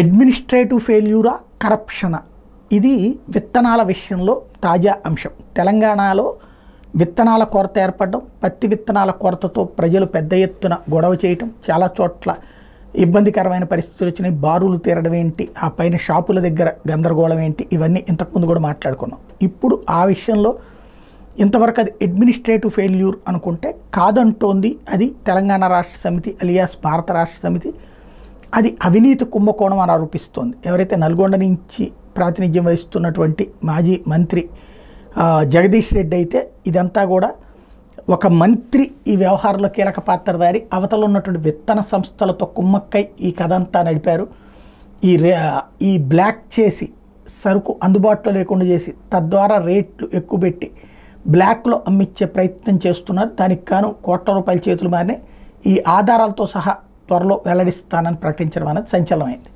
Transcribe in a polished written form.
Administrative ఫెయిల్యూరా, కరప్షనా? ఇది విత్తనాల విషయంలో తాజా అంశం. తెలంగాణలో విత్తనాల కొరత ఏర్పడడం, పత్తి విత్తనాల కొరతతో ప్రజలు పెద్ద ఎత్తున గొడవ చేయటం, చాలా చోట్ల ఇబ్బందికరమైన పరిస్థితులు వచ్చినాయి. బారులు తీరడం ఏంటి, ఆ పైన షాపుల దగ్గర గందరగోళం ఏంటి, ఇవన్నీ ఇంతకుముందు కూడా మాట్లాడుకున్నాం. ఇప్పుడు ఆ విషయంలో ఇంతవరకు అది అడ్మినిస్ట్రేటివ్ ఫెయిల్యూర్ అనుకుంటే కాదంటోంది అది తెలంగాణ రాష్ట్ర సమితి అలియాస్ భారత రాష్ట్ర సమితి. అది అవినీతి కుంభకోణం అని ఆరోపిస్తోంది. ఎవరైతే నల్గొండ నుంచి ప్రాతినిధ్యం వహిస్తున్నటువంటి మాజీ మంత్రి జగదీష్ రెడ్డి అయితే ఇదంతా కూడా ఒక మంత్రి ఈ వ్యవహారంలో కీలక పాత్రధారి, అవతల ఉన్నటువంటి విత్తన సంస్థలతో కుమ్మక్కై ఈ కథ అంతా నడిపారు. ఈ బ్లాక్ చేసి సరుకు అందుబాటులో లేకుండా చేసి తద్వారా రేట్లు ఎక్కువ పెట్టి బ్లాక్లో అమ్మించే ప్రయత్నం చేస్తున్నారు. దానికి గాను కోట్ల రూపాయల చేతులు మారినాయి. ఈ ఆధారాలతో సహా త్వరలో వెల్లడిస్తానని ప్రకటించడం అనేది సంచలనమైంది.